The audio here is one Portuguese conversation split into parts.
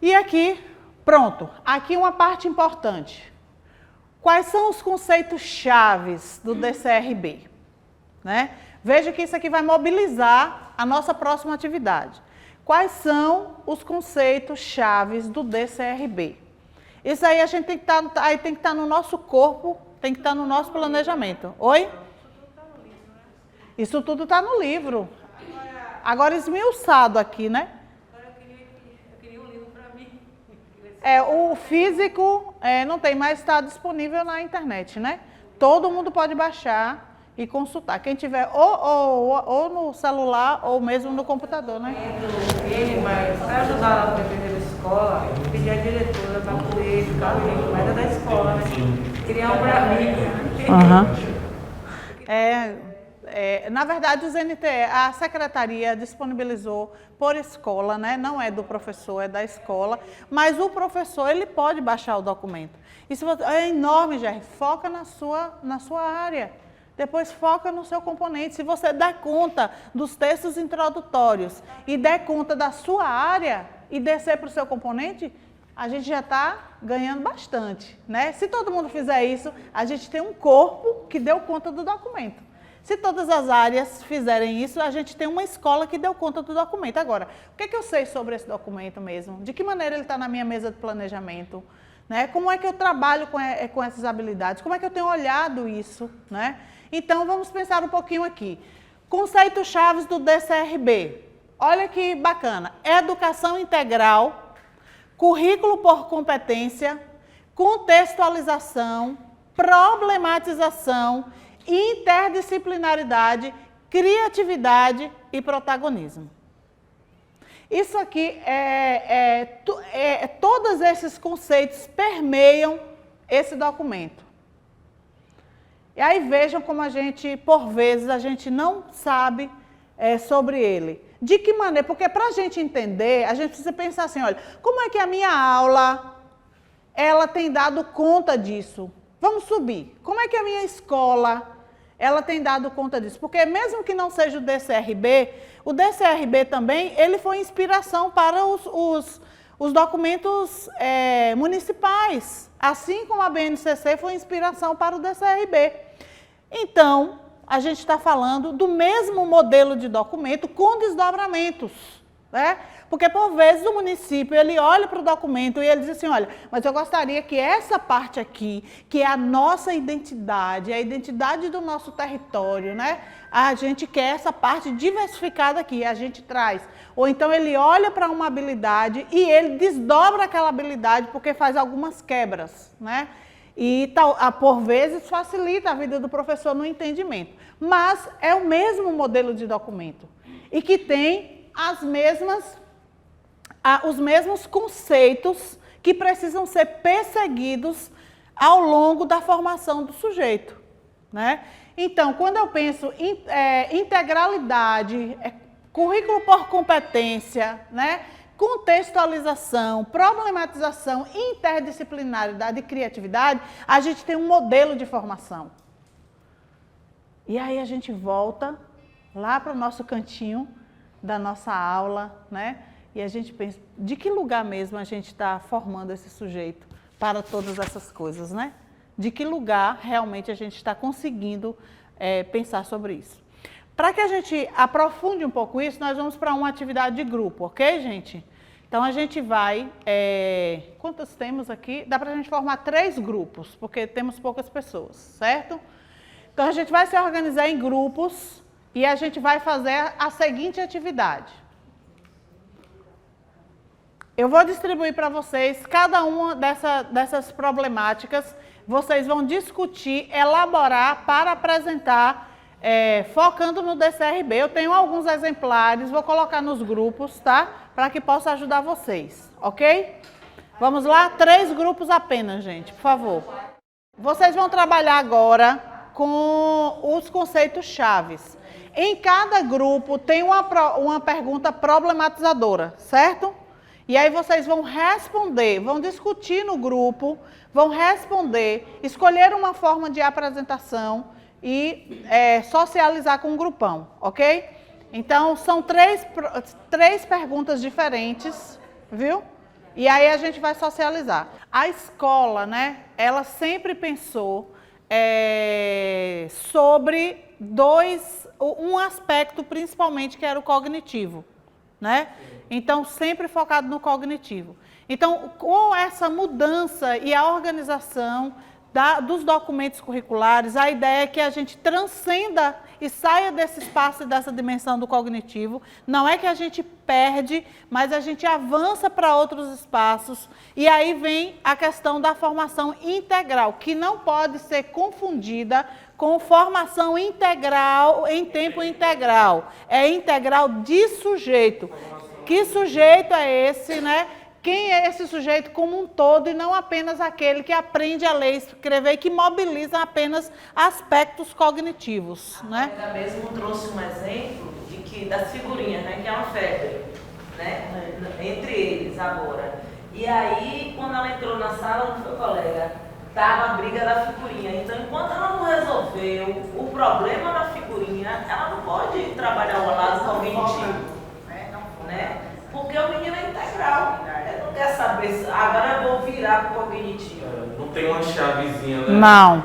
E aqui, pronto, aqui uma parte importante. Quais são os conceitos chaves do DCRB? Né? Veja que isso aqui vai mobilizar a nossa próxima atividade. Quais são os conceitos chaves do DCRB? Isso aí a gente tem que estar no nosso corpo, tem que estar no nosso planejamento. Oi? Isso tudo está no livro. Agora esmiuçado aqui, né? Eu queria um livro para mim. O físico não tem, mas está disponível na internet, né? Todo mundo pode baixar e consultar. Quem tiver ou no celular ou mesmo no computador, né? Mas para ajudar lá no depender da escola, eu pedi a diretora para poder ficar o livro, mas é da escola, né? Queria um para mim. Na verdade, os NTE, a secretaria disponibilizou por escola, né? Não é do professor, é da escola, mas o professor ele pode baixar o documento. Isso é enorme, Jerry. Foca na sua área. Depois foca no seu componente. Se você der conta dos textos introdutórios e der conta da sua área e descer para o seu componente, a gente já está ganhando bastante, né? Se todo mundo fizer isso, a gente tem um corpo que deu conta do documento. Se todas as áreas fizerem isso, a gente tem uma escola que deu conta do documento. Agora, o que é que eu sei sobre esse documento mesmo? De que maneira ele está na minha mesa de planejamento? Né? Como é que eu trabalho com essas habilidades? Como é que eu tenho olhado isso? Né? Então, vamos pensar um pouquinho aqui. Conceitos chaves do DCRB. Olha que bacana. Educação integral, currículo por competência, contextualização, problematização, interdisciplinaridade, criatividade e protagonismo. Isso aqui, todos esses conceitos permeiam esse documento. E aí vejam como a gente, por vezes, a gente não sabe sobre ele. De que maneira? Porque para a gente entender, a gente precisa pensar assim, olha, como é que a minha aula, ela tem dado conta disso? Vamos subir. Como é que a minha escola, ela tem dado conta disso? Porque mesmo que não seja o DCRB também, ele foi inspiração para os documentos municipais, assim como a BNCC foi inspiração para o DCRB. Então, a gente está falando do mesmo modelo de documento com desdobramentos, né? Porque, por vezes, o município, ele olha para o documento e ele diz assim, olha, mas eu gostaria que essa parte aqui, que é a nossa identidade, a identidade do nosso território, né? A gente quer essa parte diversificada aqui, a gente traz. Ou então ele olha para uma habilidade e ele desdobra aquela habilidade porque faz algumas quebras, né? E, por vezes, facilita a vida do professor no entendimento. Mas é o mesmo modelo de documento e que tem os mesmos conceitos que precisam ser perseguidos ao longo da formação do sujeito, né? Então, quando eu penso em integralidade, currículo por competência, né? Contextualização, problematização, interdisciplinaridade e criatividade, a gente tem um modelo de formação. E aí a gente volta lá para o nosso cantinho da nossa aula, né? E a gente pensa, de que lugar mesmo a gente está formando esse sujeito para todas essas coisas, né? De que lugar realmente a gente está conseguindo pensar sobre isso. Para que a gente aprofunde um pouco isso, nós vamos para uma atividade de grupo, ok, gente? Então, a gente vai... quantos temos aqui? Dá para a gente formar 3 grupos, porque temos poucas pessoas, certo? Então, a gente vai se organizar em grupos e a gente vai fazer a seguinte atividade. Eu vou distribuir para vocês cada uma dessas problemáticas. Vocês vão discutir, elaborar para apresentar, focando no DCRB. Eu tenho alguns exemplares, vou colocar nos grupos, tá? Para que possa ajudar vocês, ok? Vamos lá? 3 grupos apenas, gente, por favor. Vocês vão trabalhar agora com os conceitos chaves. Em cada grupo tem uma pergunta problematizadora, certo? E aí vocês vão responder, vão discutir no grupo, vão responder, escolher uma forma de apresentação e socializar com o grupão, ok? Então, são três perguntas diferentes, viu? E aí a gente vai socializar. A escola, né, ela sempre pensou sobre um aspecto principalmente que era o cognitivo, né? Então, sempre focado no cognitivo. Então, com essa mudança e a organização dos documentos curriculares, a ideia é que a gente transcenda e saia desse espaço e dessa dimensão do cognitivo. Não é que a gente perde, mas a gente avança para outros espaços. E aí vem a questão da formação integral, que não pode ser confundida com formação integral em tempo integral. É integral de sujeito. Que sujeito é esse, né? Quem é esse sujeito como um todo e não apenas aquele que aprende a ler e escrever e que mobiliza apenas aspectos cognitivos, né? Ela mesmo trouxe um exemplo das figurinhas, né, que é uma febre, né, entre eles agora. E aí, quando ela entrou na sala do meu colega, estava a briga da figurinha. Então, enquanto ela não resolveu o problema da figurinha, ela não pode trabalhar o lado cognitivo, né? Porque o menino é integral. Ele não quer saber, agora eu vou virar para o cognitivo. Não tem uma chavezinha, né? Não.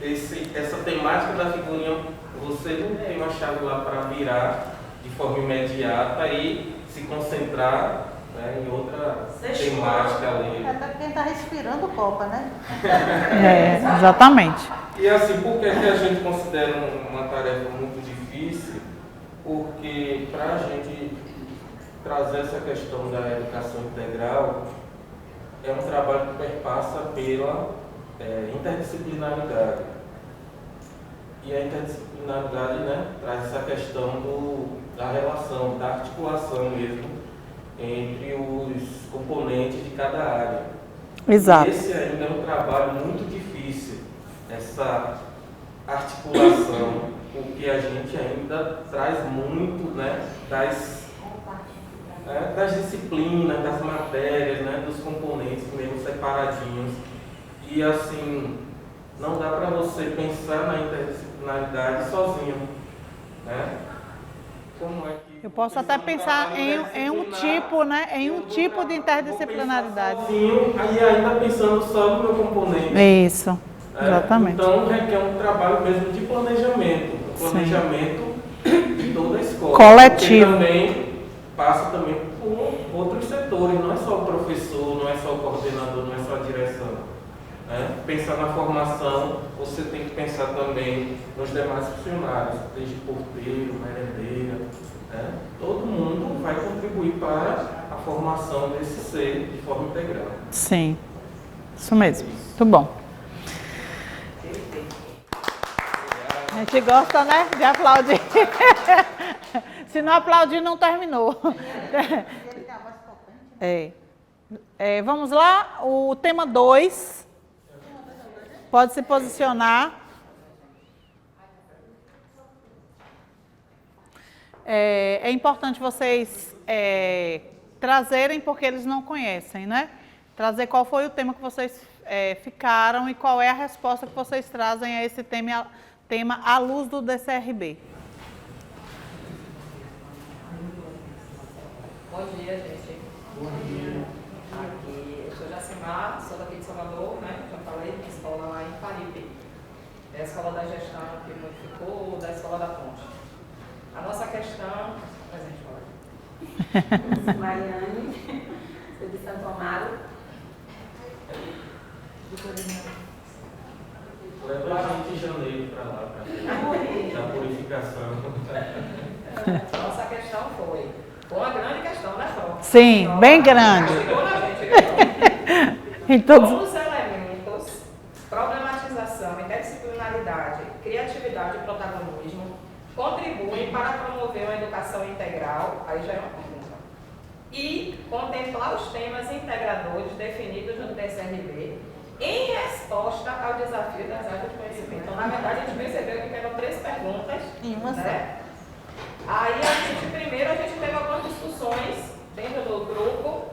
Essa temática da figurinha, você não tem uma chave lá para virar de forma imediata e se concentrar, né, em outra temática ali. Até quem está respirando copa, né? Exatamente. E assim, por que a gente considera uma tarefa muito difícil? Porque para a gente trazer essa questão da educação integral, é um trabalho que perpassa pela interdisciplinaridade. E a interdisciplinaridade, né, traz essa questão da relação, da articulação mesmo, entre os componentes de cada área. Exato. Esse ainda é um trabalho muito difícil, essa articulação, porque a gente ainda traz muito, né, das disciplinas, das matérias, né, dos componentes mesmo separadinhos. E assim, não dá para você pensar na interdisciplinaridade sozinho, né? Como é que Eu posso até pensar em um tipo, né, em um tipo de interdisciplinaridade. Sozinho, aí ainda pensando só no meu componente. Isso, exatamente. Então requer um trabalho mesmo de planejamento, de toda a escola. Coletivo. Porque também passa também por outros setores, não é só o professor, não é só o coordenador, não é só a direção. Pensar na formação, você tem que pensar também nos demais funcionários, desde porteiro, merendeira, né? Todo mundo vai contribuir para a formação desse ser de forma integral. Sim, isso mesmo. Muito bom. A gente gosta, né, de aplaudir. Se não aplaudir, não terminou. Vamos lá, o tema 2. Pode se posicionar. É importante vocês trazerem, porque eles não conhecem, né? Trazer qual foi o tema que vocês ficaram e qual é a resposta que vocês trazem a esse tema à luz do DCRB. Bom dia, gente. Bom dia. Aqui, eu sou Jacimar, sou daqui de Salvador, né? Já falei, de escola lá em Paripe. É a escola da gestão que modificou, da escola da Ponte. A nossa questão... Presente, Sou Mariane, sou de Santo Amaro. Leva a gente de janeiro para lá, da purificação. A nossa questão foi uma grande questão, né, Fran? Sim, bem grande. Chegou na gente, Como os elementos, problematização, interdisciplinaridade, criatividade e protagonismo contribuem para promover uma educação integral, aí já é uma pergunta, e contemplar os temas integradores definidos no DCRB em resposta ao desafio das áreas de conhecimento. Então, na verdade, a gente percebeu que eram 3 perguntas, né? Aí, primeiro, a gente teve algumas discussões dentro do grupo,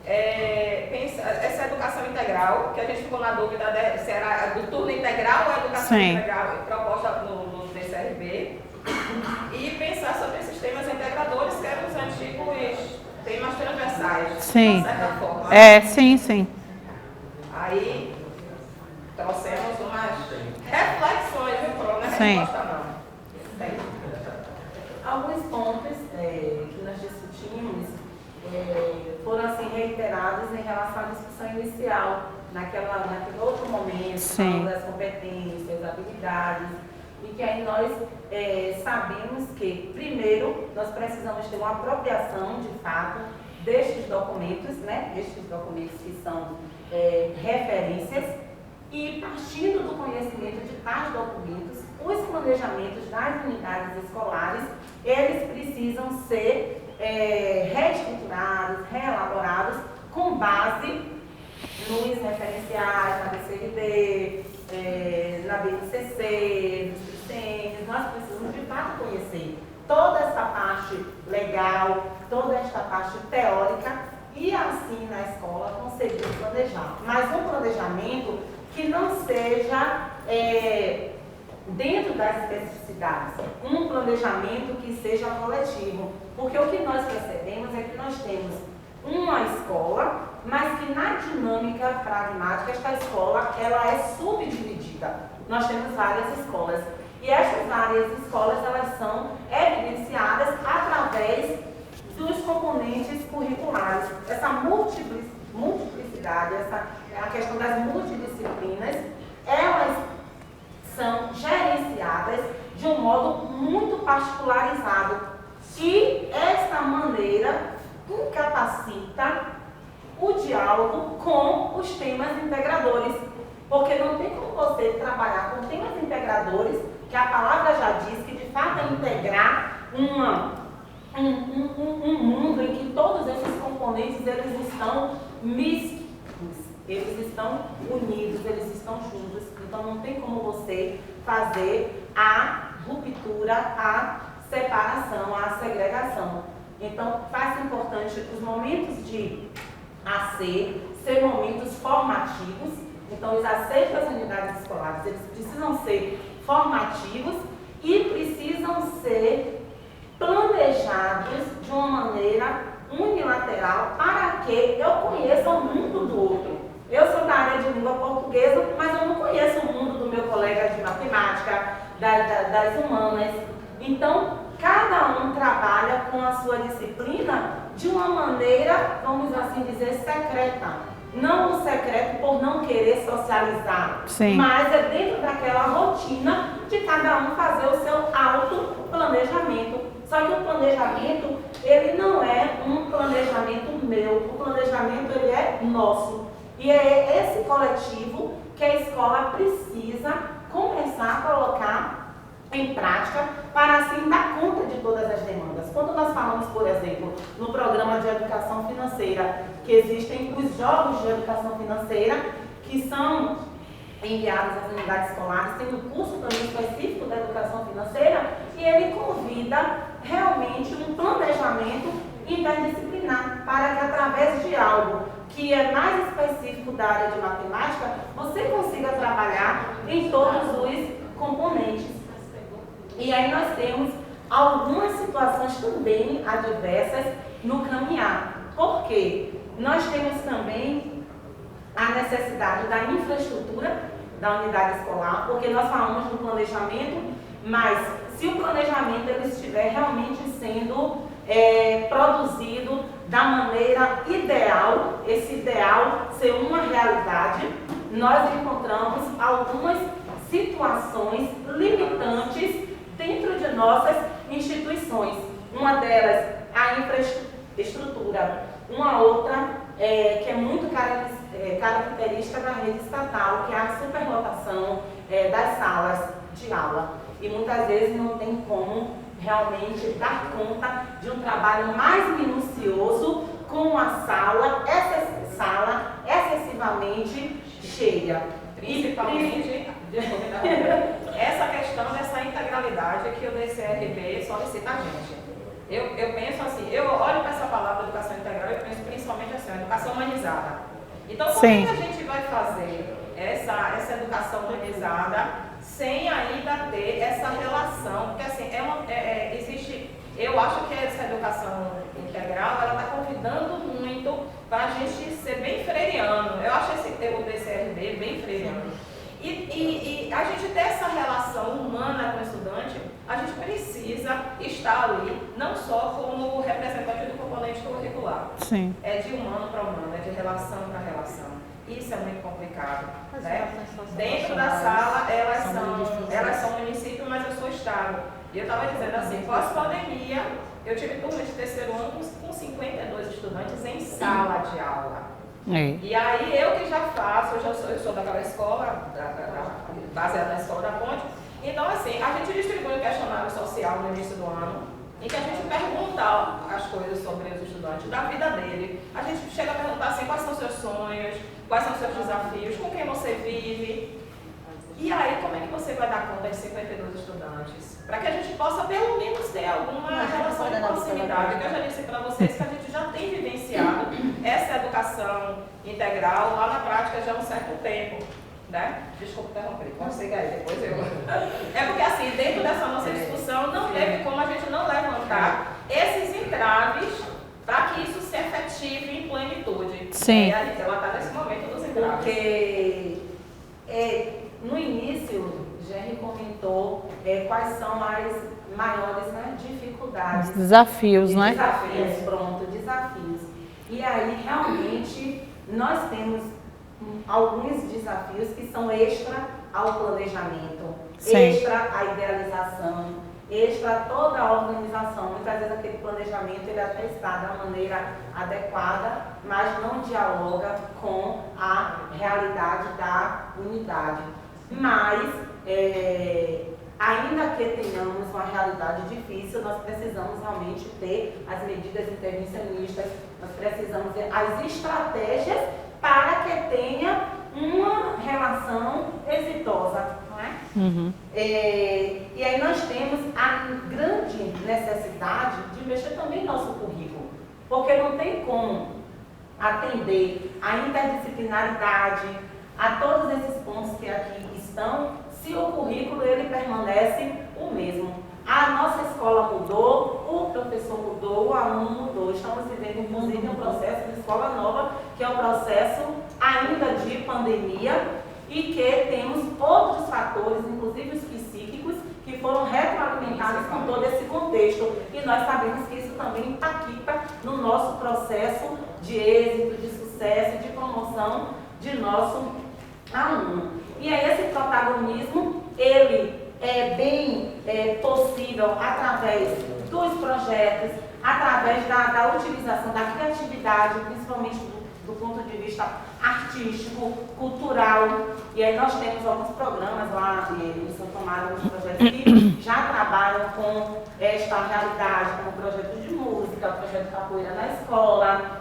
essa educação integral, que a gente ficou na dúvida se era do turno integral ou a educação integral proposta no DCRB, e pensar sobre esses temas integradores, que eram os antigos temas transversais, Sim. de certa forma. Sim. Aí trouxemos umas reflexões, viu, Pro? Não é Sim. resposta, não. Tem. Alguns pontos que nós discutimos foram assim, reiterados em relação à discussão inicial, naquele outro momento, Sim. falando das competências, habilidades, e que aí nós sabemos que, primeiro, nós precisamos ter uma apropriação, de fato, destes documentos, né? Estes documentos que são referências, e partindo do conhecimento de tais documentos, os planejamentos das unidades escolares, eles precisam ser reestruturados, reelaborados com base nos referenciais, na BCRD, na BNCC, nos CRCNs. Nós precisamos de fato conhecer toda essa parte legal, toda esta parte teórica e assim na escola conseguir planejar. Mas um planejamento que não seja dentro das especificidades, um planejamento que seja coletivo, porque o que nós percebemos é que nós temos uma escola, mas que na dinâmica pragmática esta escola ela é subdividida. Nós temos várias escolas e essas várias escolas elas são evidenciadas através dos componentes curriculares. Essa multiplicidade, a questão das multidisciplinas, elas são gerenciadas de um modo muito particularizado e esta maneira incapacita o diálogo com os temas integradores, porque não tem como você trabalhar com temas integradores, que a palavra já diz que de fato é integrar um mundo em que todos esses componentes eles estão mistos, eles estão unidos, eles estão juntos, então não tem como você fazer a ruptura, a separação, a segregação. Então faz importante os momentos de AC ser momentos formativos, então os ACs das unidades escolares eles precisam ser formativos e precisam ser planejados de uma maneira unilateral para que eu conheça o mundo do outro. Eu sou da área de língua portuguesa, mas eu não conheço o mundo do meu colega de matemática, das humanas. Então, cada um trabalha com a sua disciplina de uma maneira, vamos assim dizer, secreta. Não o secreto por não querer socializar, Sim. mas é dentro daquela rotina de cada um fazer o seu autoplanejamento. Só que o planejamento, ele não é um planejamento meu, o planejamento ele é nosso. E é esse coletivo que a escola precisa começar a colocar em prática para assim dar conta de todas as demandas. Quando nós falamos, por exemplo, no programa de educação financeira, que existem os jogos de educação financeira, que são enviados às unidades escolares, tem um curso também específico da educação financeira, e ele convida realmente um planejamento interdisciplinar, para que através de algo que é mais específico da área de matemática, você consiga trabalhar em todos os componentes. E aí nós temos algumas situações também adversas no caminhar. Por quê? Nós temos também a necessidade da infraestrutura da unidade escolar, porque nós falamos do planejamento, mas se o planejamento ele estiver realmente sendo produzido da maneira ideal, esse ideal ser uma realidade, nós encontramos algumas situações limitantes dentro de nossas instituições. Uma delas, a infraestrutura. Uma outra, que é muito característica da rede estatal, que é a superlotação das salas de aula. E muitas vezes não tem como realmente dar conta de um trabalho mais minucioso com uma sala excessivamente cheia. Principalmente, essa questão dessa integralidade que o DCRB solicita a gente. Eu penso assim, eu olho para essa palavra educação integral, eu penso principalmente assim, educação humanizada. Então, como é que a gente vai fazer essa educação humanizada sem ainda ter essa relação? Porque assim, existe, eu acho que essa educação integral, ela está convidando muito dessa relação humana com o estudante, a gente precisa estar ali, não só como representante do componente curricular. Sim. É de humano para humano, é de relação para relação. Isso é muito complicado. Né? Dentro da sala, elas são município, mas eu sou estado. E eu estava dizendo assim, pós-pandemia, eu tive turma de terceiro ano com 52 estudantes em sala de aula. É. E aí eu que já faço, eu sou daquela escola, baseada na escola da Ponte, então assim, a gente distribui um questionário social no início do ano, em que a gente pergunta as coisas sobre os estudantes, da vida dele. A gente chega a perguntar assim, quais são os seus sonhos, quais são os seus desafios, com quem você vive. E aí, como é que você vai dar conta de 52 estudantes? Para que a gente possa, pelo menos, ter alguma relação de proximidade. Que eu já disse para vocês que a gente já tem vivenciado essa educação integral lá na prática já há um certo tempo. Né? Desculpa interromper, consiga aí, depois eu. É porque, assim, dentro dessa nossa discussão, não teve como a gente não levantar esses entraves para que isso se efetive em plenitude. Sim. E a Alice, ela está nesse momento dos entraves. Porque no início, Jerry comentou quais são as maiores, né, dificuldades. Os desafios, né? Desafios, pronto, desafios. E aí, realmente, nós temos alguns desafios que são extra ao planejamento, Sim. extra à idealização, extra a toda a organização. Muitas vezes aquele planejamento ele até está da maneira adequada, mas não dialoga com a realidade da unidade. Mas, ainda que tenhamos uma realidade difícil, nós precisamos realmente ter as medidas intervencionistas, nós precisamos ter as estratégias para que tenha uma relação exitosa, não é? Uhum. E aí nós temos a grande necessidade de mexer também no nosso currículo, porque não tem como atender a interdisciplinaridade, a todos esses pontos que aqui estão, se o currículo ele permanece o mesmo. A nossa escola mudou, o professor mudou, o aluno mudou. Estamos vivendo, inclusive, um processo de escola nova, que é um processo ainda de pandemia e que temos outros fatores, inclusive os psíquicos, que foram retroalimentados com todo esse contexto. E nós sabemos que isso também impacta no nosso processo de êxito, de sucesso, de promoção de nosso aluno. E aí esse protagonismo, ele é bem possível através dos projetos, através da utilização da criatividade, principalmente do ponto de vista artístico, cultural. E aí nós temos alguns programas lá em Santo Amaro, alguns projetos que já trabalham com esta realidade, como o projeto de música, o projeto de capoeira na escola,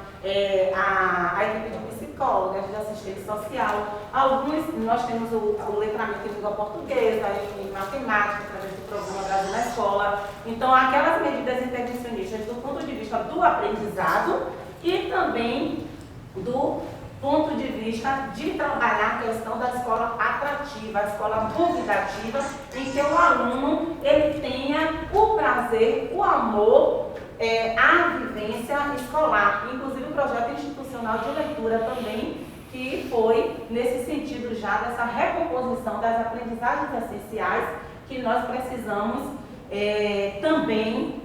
a equipe de psicólogas, de assistente social. Alguns, nós temos o letramento em língua portuguesa, em matemática, através do programa Brasil na Escola. Então, aquelas medidas intervencionistas do ponto de vista do aprendizado e também do ponto de vista de trabalhar a questão da escola atrativa, a escola convidativa, em que o aluno ele tenha o prazer, o amor, a vivência escolar. Inclusive o projeto institucional de leitura também, que foi nesse sentido já dessa recomposição das aprendizagens essenciais que nós precisamos também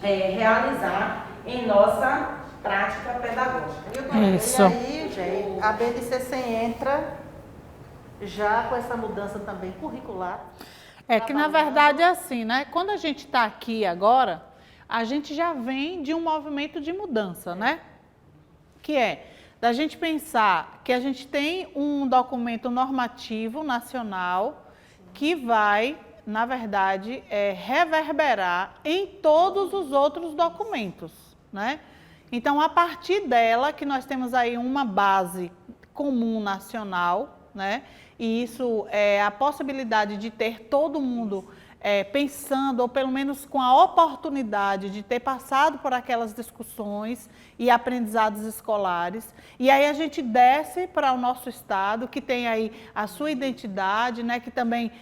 realizar em nossa prática pedagógica. Isso. E aí, gente, a BNCC entra já com essa mudança também curricular. Que na verdade é assim, né? Quando a gente está aqui agora, a gente já vem de um movimento de mudança, né? Que é da gente pensar que a gente tem um documento normativo nacional que vai, na verdade, reverberar em todos os outros documentos, né? Então, a partir dela, que nós temos aí uma base comum nacional, né? E isso é a possibilidade de ter todo mundo pensando, ou pelo menos com a oportunidade de ter passado por aquelas discussões e aprendizados escolares. E aí a gente desce para o nosso estado, que tem aí a sua identidade, né? Que também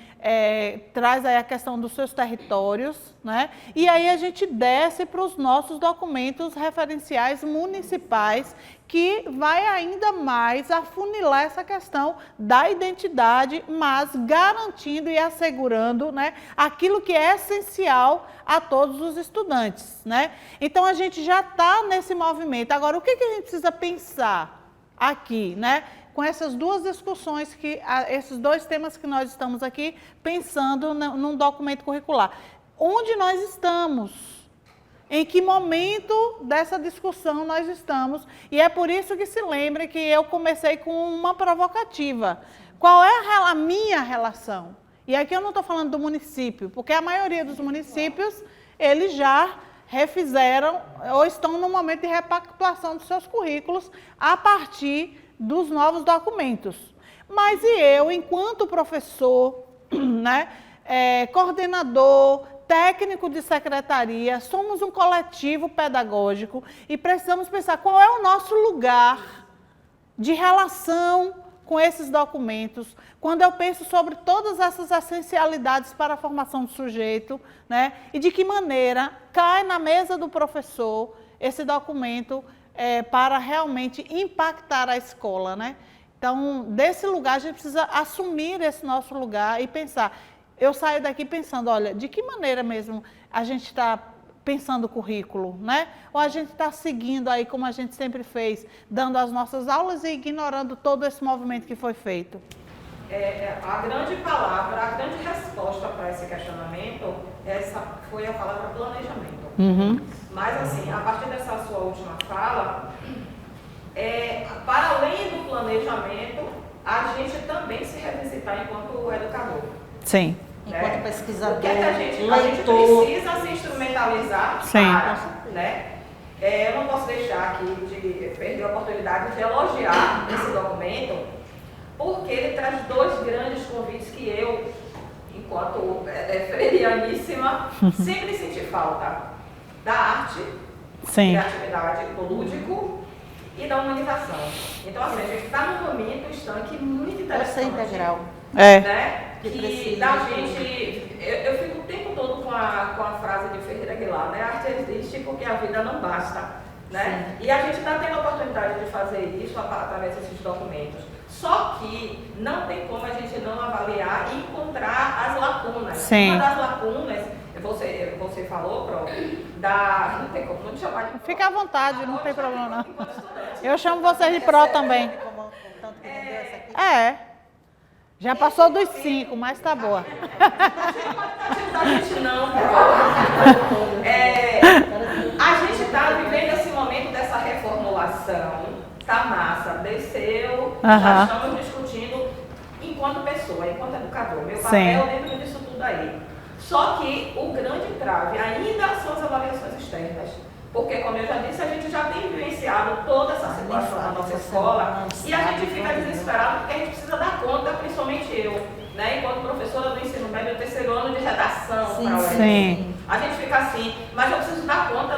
traz aí a questão dos seus territórios, né? E aí a gente desce para os nossos documentos referenciais municipais, que vai ainda mais afunilar essa questão da identidade, mas garantindo e assegurando, né, aquilo que é essencial a todos os estudantes, né? Então, a gente já está nesse movimento. Agora, o que a gente precisa pensar aqui, né? Com essas duas discussões, esses dois temas que nós estamos aqui pensando num documento curricular. Onde nós estamos? Em que momento dessa discussão nós estamos? E é por isso que se lembre que eu comecei com uma provocativa. Qual é a minha relação? E aqui eu não estou falando do município, porque a maioria dos municípios, eles já refizeram ou estão no momento de repactuação dos seus currículos a partir dos novos documentos. Mas e eu, enquanto professor, né, coordenador, técnico de secretaria, somos um coletivo pedagógico e precisamos pensar qual é o nosso lugar de relação com esses documentos, quando eu penso sobre todas essas essencialidades para a formação do sujeito, né, e de que maneira cai na mesa do professor esse documento para realmente impactar a escola, né? Então, desse lugar, a gente precisa assumir esse nosso lugar e pensar. Eu saio daqui pensando, olha, de que maneira mesmo a gente está pensando o currículo, né? Ou a gente está seguindo aí, como a gente sempre fez, dando as nossas aulas e ignorando todo esse movimento que foi feito? A grande palavra, a grande resposta para esse questionamento, foi a palavra planejamento. Uhum. Mas, assim, a partir dessa sua última fala, para além do planejamento, a gente também se revisitar enquanto educador. Sim. Enquanto pesquisador, Porque a gente leitor. precisa se instrumentalizar Sim. para, né? Eu não posso deixar aqui de perder a oportunidade de elogiar esse documento, porque ele traz dois grandes convites que eu, enquanto freirianíssima, sempre senti falta: da arte, Sim. criatividade, do lúdico e da humanização. Então, assim, a gente está num momento estanque muito interessante. Você integral. Né? Que Que precisa da de gente, eu fico o tempo todo com a frase de Ferreira Aguilar, né? A arte existe porque a vida não basta, né? E a gente está tendo a oportunidade de fazer isso através desses documentos. Só que não tem como a gente não avaliar e encontrar as lacunas. Sim. Uma das lacunas, você falou, Pro, não tem como não te chamar de Pro. Fica à vontade, não tem problema não. Enquanto estudante. Eu chamo vocês de Pro também. Como tanto que vendeu essa aqui. Já passou dos 5, mas tá boa. A gente não, a gente está vivendo esse momento dessa reformulação, tá massa, desceu, já estamos discutindo enquanto pessoa, enquanto educador, meu papel dentro disso tudo aí. Só que o grande entrave ainda são as avaliações externas. Porque, como eu já disse, a gente já tem vivenciado toda essa situação na nossa escola e a gente fica desesperado porque a gente precisa dar conta, principalmente eu, né, enquanto professora do ensino médio, do terceiro ano de redação para o Enem. A gente fica assim, mas eu preciso dar conta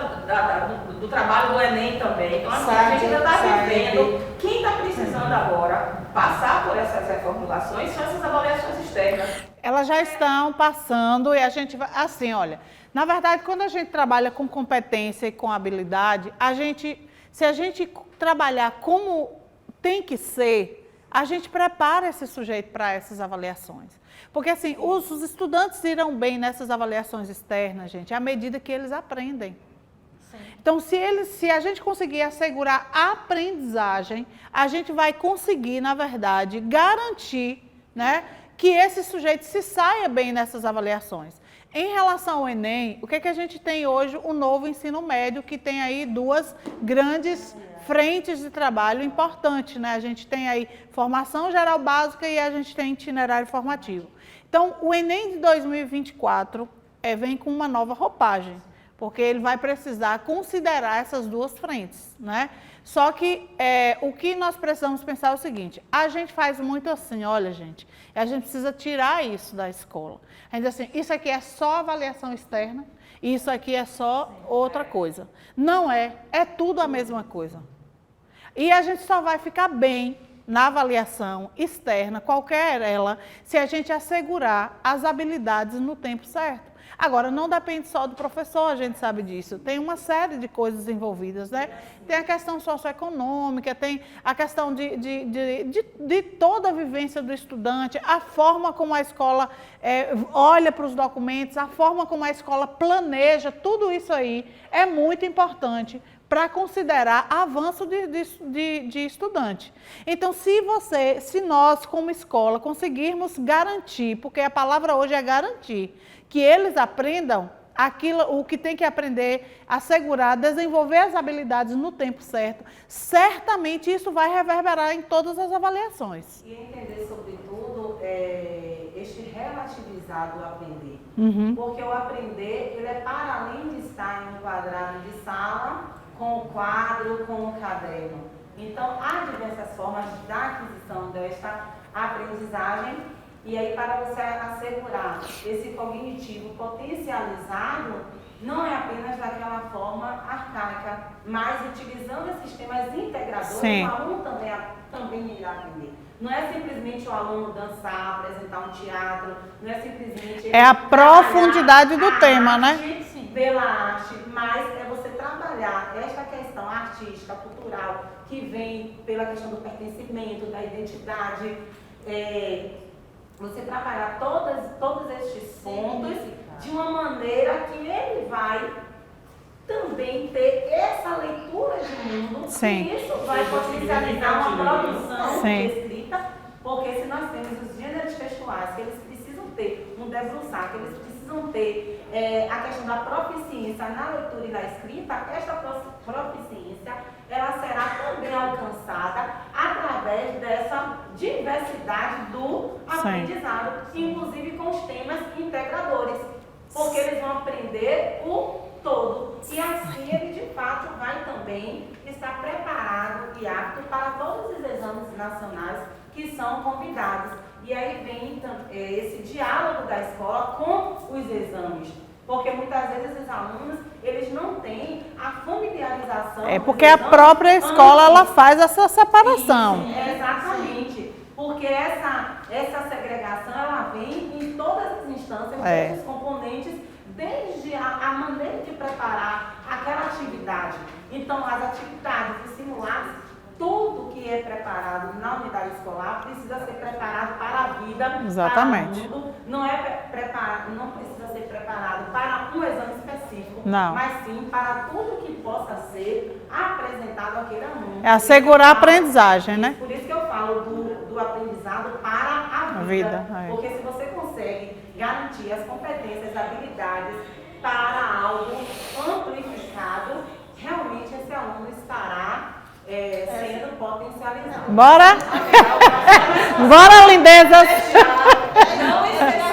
do trabalho do Enem também. Então, assim, a gente ainda está vivendo. Quem está precisando agora passar por essas reformulações são essas avaliações externas. Elas já estão passando e a gente vai, assim, olha, na verdade, quando a gente trabalha com competência e com habilidade, se a gente trabalhar como tem que ser, a gente prepara esse sujeito para essas avaliações. Porque, assim, os estudantes irão bem nessas avaliações externas, gente, à medida que eles aprendem. Sim. Então, se a gente conseguir assegurar a aprendizagem, a gente vai conseguir, na verdade, garantir, né, que esse sujeito se saia bem nessas avaliações. Em relação ao Enem, o que é que a gente tem hoje? O novo ensino médio, que tem aí duas grandes frentes de trabalho importantes, né? A gente tem aí formação geral básica e a gente tem itinerário formativo. Então, o Enem de 2024 vem com uma nova roupagem, porque ele vai precisar considerar essas duas frentes, né? Só que o que nós precisamos pensar é o seguinte: a gente faz muito assim, olha, gente, a gente precisa tirar isso da escola. A gente diz assim, isso aqui é só avaliação externa, isso aqui é só outra coisa. Não é tudo a mesma coisa. E a gente só vai ficar bem na avaliação externa, qualquer ela, se a gente assegurar as habilidades no tempo certo. Agora, não depende só do professor, a gente sabe disso. Tem uma série de coisas envolvidas, né? Tem a questão socioeconômica, tem a questão de toda a vivência do estudante, a forma como a escola olha para os documentos, a forma como a escola planeja, tudo isso aí é muito importante para considerar avanço de estudante. Então, se nós, como escola, conseguirmos garantir, porque a palavra hoje é garantir, que eles aprendam o que tem que aprender, assegurar, desenvolver as habilidades no tempo certo, certamente isso vai reverberar em todas as avaliações. E entender, sobretudo, este relativizar do aprender. Porque o aprender, ele é para além de estar em um quadrado de sala, com o quadro, com o caderno. Então, há diversas formas da aquisição desta aprendizagem. E aí, para você assegurar esse cognitivo potencializado, não é apenas daquela forma arcaica, mas utilizando sistemas integradores, Sim. o aluno também irá aprender. Não é simplesmente o aluno dançar, apresentar um teatro, não é simplesmente... É a profundidade do tema, né? Pela arte, mas é você trabalhar esta questão artística, cultural, que vem pela questão do pertencimento, da identidade, você trabalhar todos estes pontos de uma maneira que ele vai também ter essa leitura de mundo. Sim. E isso vai potencializar uma produção Sim. escrita, porque se nós temos os gêneros textuais, que eles precisam ter um debruçar, que eles precisam ter a questão da proficiência na leitura e na escrita, esta proficiência ela será também alcançada através dessa diversidade do aprendizado, inclusive com os temas integradores, porque eles vão aprender o todo e assim ele de fato vai também estar preparado e apto para todos os exames nacionais que são convidados. E aí vem esse diálogo da escola com os exames, porque muitas vezes os alunos eles não têm a familiarização. É porque a própria escola ela faz essa separação. Isso, exatamente, porque essa segregação ela vem em todas as instâncias, em todos os componentes, desde a maneira de preparar aquela atividade. Então, as atividades, os simulados, tudo que é preparado na unidade escolar precisa ser preparado para a vida. Exatamente. Para o mundo. Não precisa ser preparado para um exame específico, Não. mas sim para tudo que possa ser apresentado àquele aluno. É assegurar a aprendizagem, né? Por isso que eu falo do aprendizado para a vida. Porque se você consegue garantir as competências, habilidades para algo amplificado, realmente esse aluno estará sendo potencializado. Bora? Bora, lindezas! Não exceção.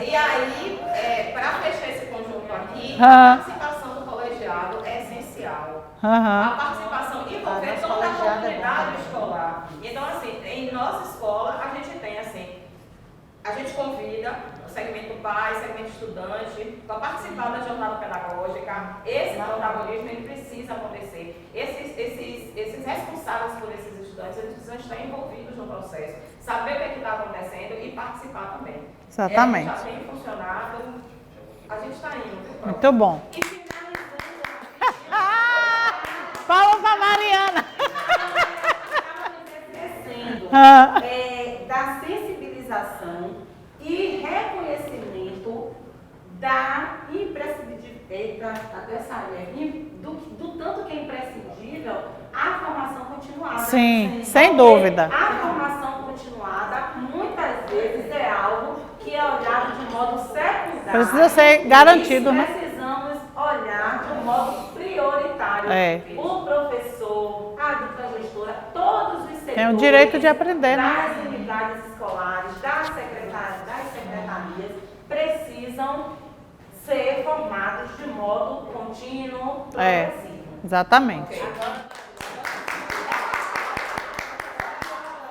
E aí, para fechar esse conjunto aqui, Ah. a participação do colegiado é essencial. Aham. A participação envolver toda a comunidade escolar. Então, assim, em nossa escola, a gente tem, assim, a gente convida o segmento pai, segmento estudante, para participar da jornada pedagógica. Esse protagonismo, ele precisa acontecer. Esses responsáveis por esses estudantes, eles precisam estar envolvidos no processo, saber o que é que está acontecendo e participar também. Exatamente. Já tem funcionado, a gente está indo. Viu, Muito bom. E finalizando, Palmas para Mariana. estava da sensibilização e reconhecimento da imprescindibilidade, do tanto que é imprescindível a formação continuada. Sim, sem dúvida. A formação continuada, muitas vezes, é algo que é olhado de modo secundário. Precisa ser garantido, né? Precisamos olhar de modo prioritário. O professor, a dupla gestora, todos os setores. Tem o direito de aprender, né? Das unidades escolares, das secretarias, precisam ser formados de modo contínuo, progressivo. Exatamente.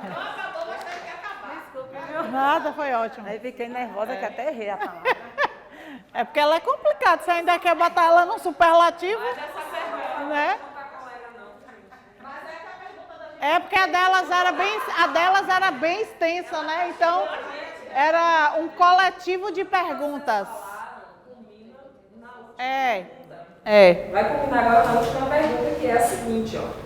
Não acabou, mas teve que acabar. Desculpe, viu? Nada, foi ótimo. Aí fiquei nervosa que até errei a palavra. É porque ela é complicada. Você ainda quer botar ela num superlativo, Mas essa pergunta né? não tá colega, não. Mas é que a pergunta da gente... É porque a delas era bem extensa, né? Então, era um coletivo de perguntas. Vai combinar agora na última pergunta, que é a seguinte, ó.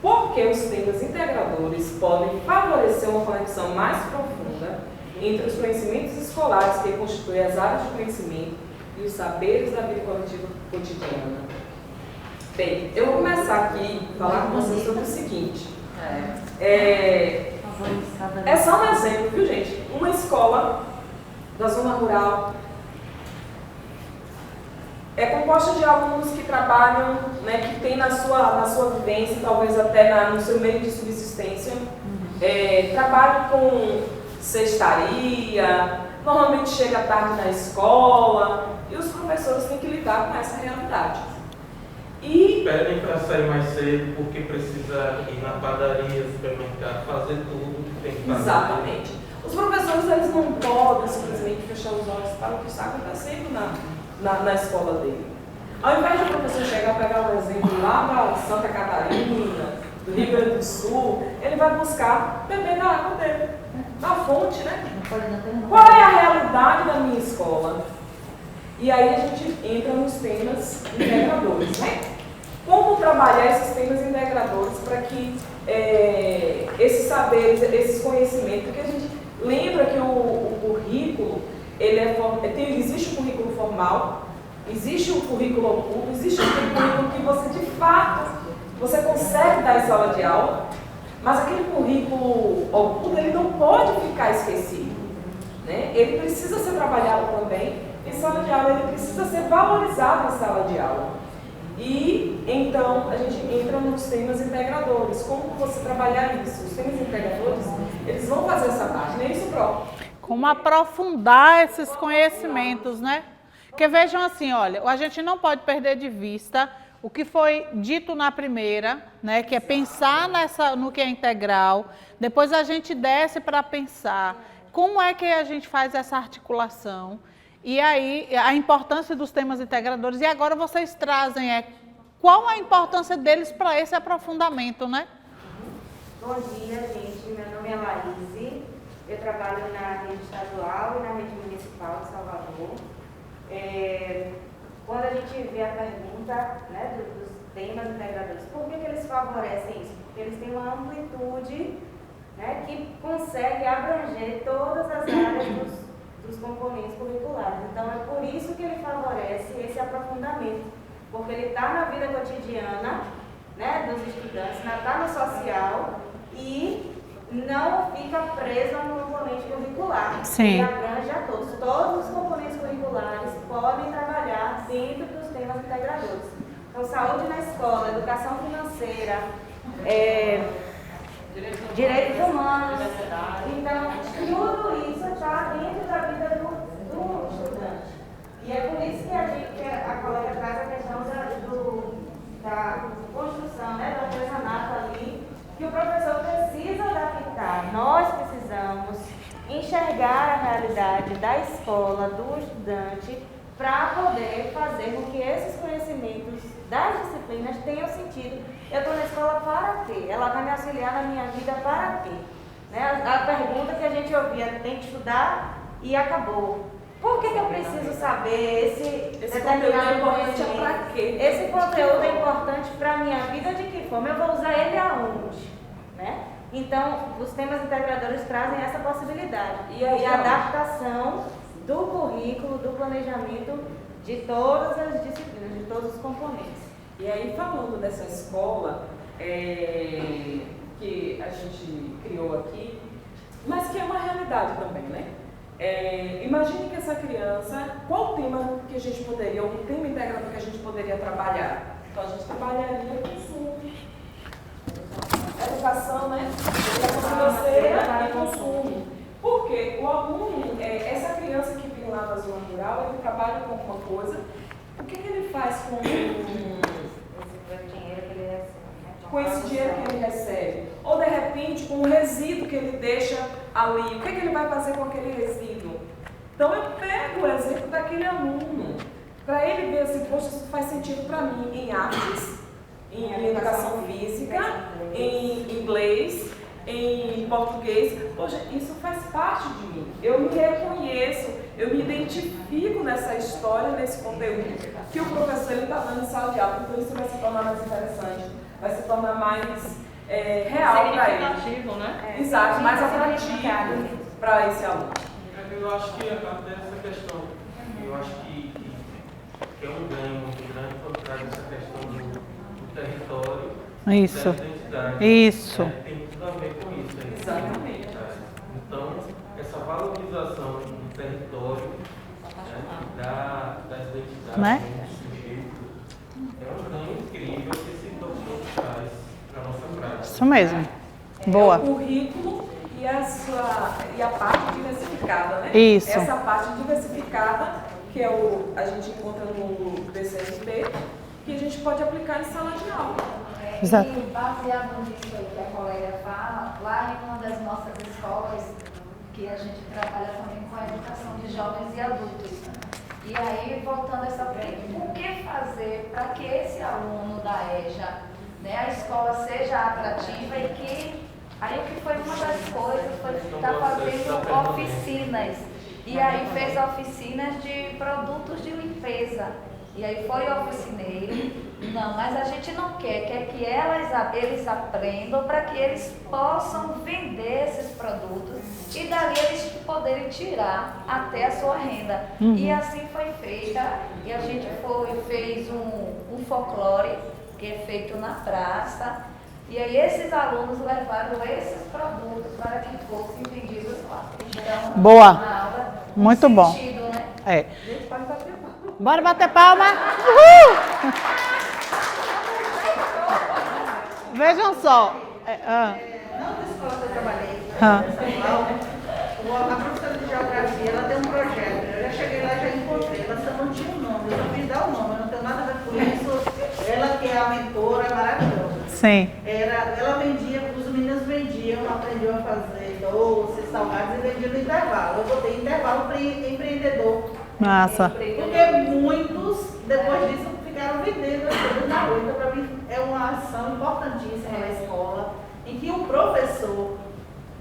Por que os temas integradores podem favorecer uma conexão mais profunda entre os conhecimentos escolares que constituem as áreas de conhecimento e os saberes da vida coletiva cotidiana? Bem, eu vou começar aqui a falar com vocês sobre o seguinte. É só um exemplo, viu, gente? Uma escola da zona rural é composta de alunos que trabalham, né, que tem na sua vivência, talvez até no seu meio de subsistência, trabalham com cestaria, normalmente chega tarde na escola, e os professores têm que lidar com essa realidade. E pedem para sair mais cedo porque precisa ir na padaria, supermercado, fazer tudo que tem que fazer. Exatamente. Os professores, eles não podem simplesmente fechar os olhos para o que está acontecendo na escola dele. Ao invés do professor chegar a pegar um exemplo lá da Santa Catarina, do Rio Grande do Sul, ele vai buscar beber na água dele, na fonte, né? Qual é a realidade da minha escola? E aí a gente entra nos temas integradores, né? Como trabalhar esses temas integradores para que esses saberes, esses conhecimentos, porque a gente lembra que o currículo, existe o currículo formal, existe o currículo oculto, existe o currículo que você de fato, você consegue dar em sala de aula, mas aquele currículo oculto, ele não pode ficar esquecido, né? Ele precisa ser trabalhado também em sala de aula, ele precisa ser valorizado em sala de aula. E então a gente entra nos temas integradores. Como você trabalhar isso? Os temas integradores, eles vão fazer essa parte, não é isso, Pro? Como aprofundar esses conhecimentos, né? Porque vejam assim, olha, a gente não pode perder de vista o que foi dito na primeira, né? Que é pensar no que é integral. Depois a gente desce para pensar como é que a gente faz essa articulação. E aí, a importância dos temas integradores. E agora vocês trazem qual a importância deles para esse aprofundamento, né? Bom dia, gente. Meu nome é Laís. Eu trabalho na rede estadual e na rede municipal de Salvador. Quando a gente vê a pergunta, né, dos temas integradores, por que eles favorecem isso? Porque eles têm uma amplitude, né, que consegue abranger todas as áreas dos componentes curriculares. Então, é por isso que ele favorece esse aprofundamento, porque ele está na vida cotidiana, né, dos estudantes, está no social e não fica preso a um componente curricular. Sim. Ele abrange a todos. Todos os componentes curriculares podem trabalhar dentro dos temas integradores. Então, saúde na escola, educação financeira, direitos humanos. Então, tudo isso está dentro da vida do estudante. E é por isso que a colega traz a questão da construção, né, do artesanato ali, que o professor precisa adaptar. Nós precisamos enxergar a realidade da escola, do estudante, para poder fazer com que esses conhecimentos das disciplinas tenham sentido. Eu estou na escola para quê? Ela vai me auxiliar na minha vida para quê? Né? A pergunta que a gente ouvia, tem que estudar e acabou. Por que eu preciso saber esse determinado conhecimento? Para quê? Esse conteúdo é importante para a minha vida de que forma? Eu vou usar ele aonde? Né? Então, os temas integradores trazem essa possibilidade. E a adaptação do currículo, do planejamento de todas as disciplinas, de todos os componentes. E aí, falando dessa escola que a gente criou aqui, mas que é uma realidade também, né? Imagine que essa criança, qual o tema que a gente poderia, o tema integrador que a gente poderia trabalhar? Então, a gente trabalharia consumo. Educação, né? Educação financeira e consumo. Porque o aluno, essa criança que vem lá da zona rural, ele trabalha com alguma coisa, o que ele faz com esse dinheiro que ele recebe? Ou, de repente, com o resíduo que ele deixa ali, o que ele vai fazer com aquele resíduo? Então, eu pego o exemplo daquele aluno, para ele ver assim, poxa, isso faz sentido para mim em artes, em educação física, em inglês, em português. Poxa, isso faz parte de mim. Eu me reconheço, eu me identifico nessa história, nesse conteúdo que o professor está dando em sala de aula, então isso vai se tornar mais interessante, vai se tornar mais real para ele. Significativo, né? Exato, mais atrativo para esse aluno. Eu acho que até essa questão, eu acho que é um ganho muito grande quando traz essa questão do território Isso. e da identidade. Isso. Tem tudo a ver com isso. Aí. Exatamente. Então, essa valorização do território, da identidade Né? do sujeito, é um ganho incrível que esse documento traz para a nossa prática. Isso mesmo. É Boa. o currículo e a parte diversificada, né? Isso. Essa parte diversificada, que é a gente encontra no DCSP, que a gente pode aplicar em sala de aula. Exato. E baseado nisso aí que a colega fala, lá em uma das nossas escolas, que a gente trabalha também com a educação de jovens e adultos. E aí, voltando a essa pergunta, o que fazer para que esse aluno da EJA, né, a escola seja atrativa e que, aí o que foi uma das coisas, foi estar fazendo oficinas. E aí fez oficinas de produtos de limpeza. E aí foi oficineiro. Não, mas a gente não quer que eles aprendam para que eles possam vender esses produtos e dali eles poderem tirar até a sua renda. E assim foi feita. E a gente fez um folclore que é feito na praça. E aí esses alunos levaram esses produtos para que fossem vendidos lá. Então, Boa. na aula, Muito bom. sentido, né? É. Gente, pode bater palma. Bora bater palma? Uhul! Vejam só. Não da escola que eu trabalhei, Ah. em São Paulo, a professora de geografia, ela tem um projeto. Eu já cheguei lá e já encontrei. Ela só não tinha o nome, eu só me dá o nome, eu não tenho nada a ver com isso. Ela que é a mentora, é maravilhosa. Sim. Ela vendia, os meninos vendiam, aprendiam a fazer doces, salgados e vendiam no intervalo. Eu botei intervalo para empreendedor. Massa. Porque muitos, depois disso, ficaram vendendo as coisas na rua. Então, para mim, é uma ação importantíssima na escola, em que o professor,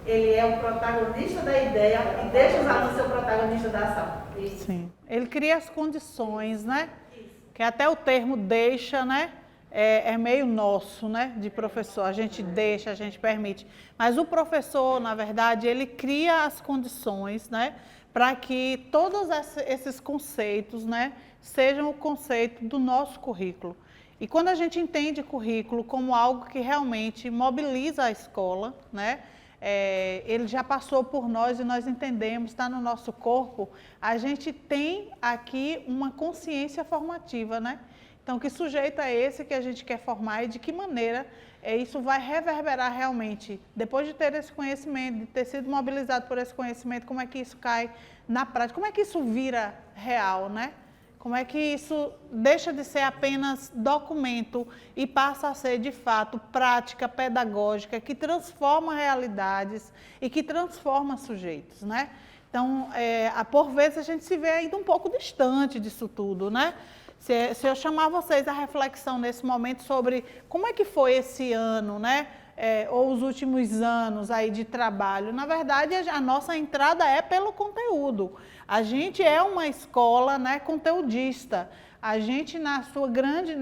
ele é o protagonista da ideia e deixa os alunos ser o protagonista da ação. Sim. Ele cria as condições, né? Que até o termo deixa, né? É meio nosso, né? De professor. A gente deixa, a gente permite. Mas o professor, na verdade, ele cria as condições, né? Para que todos esses conceitos, né? Sejam o conceito do nosso currículo. E quando a gente entende currículo como algo que realmente mobiliza a escola, né? Ele já passou por nós e nós entendemos, está no nosso corpo, a gente tem aqui uma consciência formativa, né? Então, que sujeito é esse que a gente quer formar e de que maneira isso vai reverberar realmente, depois de ter esse conhecimento, de ter sido mobilizado por esse conhecimento, como é que isso cai na prática, como é que isso vira real, né? Como é que isso deixa de ser apenas documento e passa a ser, de fato, prática pedagógica que transforma realidades e que transforma sujeitos, né? Então, por vezes a gente se vê ainda um pouco distante disso tudo, né? Se eu chamar vocês à reflexão nesse momento sobre como é que foi esse ano, né? Ou os últimos anos aí de trabalho, na verdade a nossa entrada é pelo conteúdo. A gente é uma escola, né, conteudista. A gente, na sua grande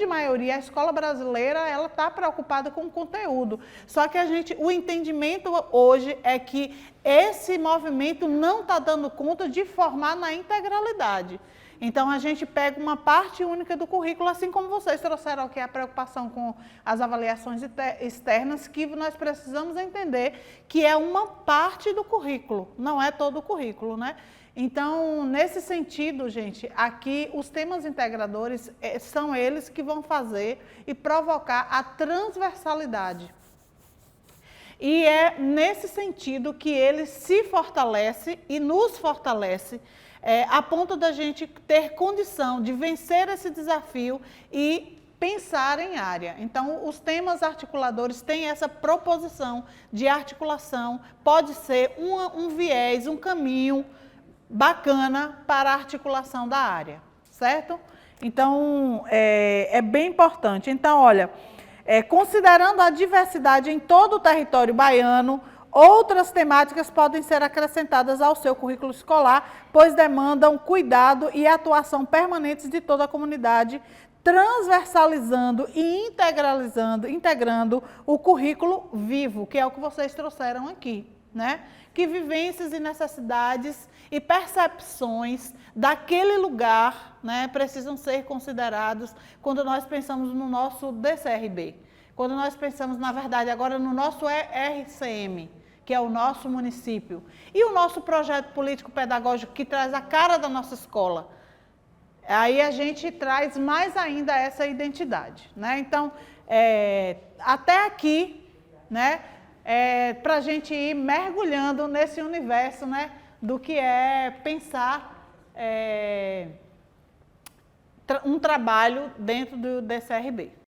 maioria, a escola brasileira, ela está preocupada com o conteúdo. Só que o entendimento hoje é que esse movimento não está dando conta de formar na integralidade. Então, a gente pega uma parte única do currículo, assim como vocês trouxeram aqui a preocupação com as avaliações externas, que nós precisamos entender que é uma parte do currículo, não é todo o currículo, né? Então, nesse sentido, gente, aqui os temas integradores são eles que vão fazer e provocar a transversalidade. E é nesse sentido que ele se fortalece e nos fortalece, a ponto da gente ter condição de vencer esse desafio e pensar em área. Então, os temas articuladores têm essa proposição de articulação, pode ser um viés, um caminho bacana para a articulação da área, certo? Então, é bem importante. Então, olha, considerando a diversidade em todo o território baiano, Outras temáticas podem ser acrescentadas ao seu currículo escolar, pois demandam cuidado e atuação permanentes de toda a comunidade, transversalizando e integrando o currículo vivo, que é o que vocês trouxeram aqui, né? Que vivências e necessidades e percepções daquele lugar, né, precisam ser considerados quando nós pensamos no nosso DCRB. Quando nós pensamos, na verdade, agora no nosso RCM, que é o nosso município, e o nosso projeto político-pedagógico que traz a cara da nossa escola, aí a gente traz mais ainda essa identidade, né? Então, até aqui, né, para a gente ir mergulhando nesse universo, né, do que é pensar um trabalho dentro do DCRB.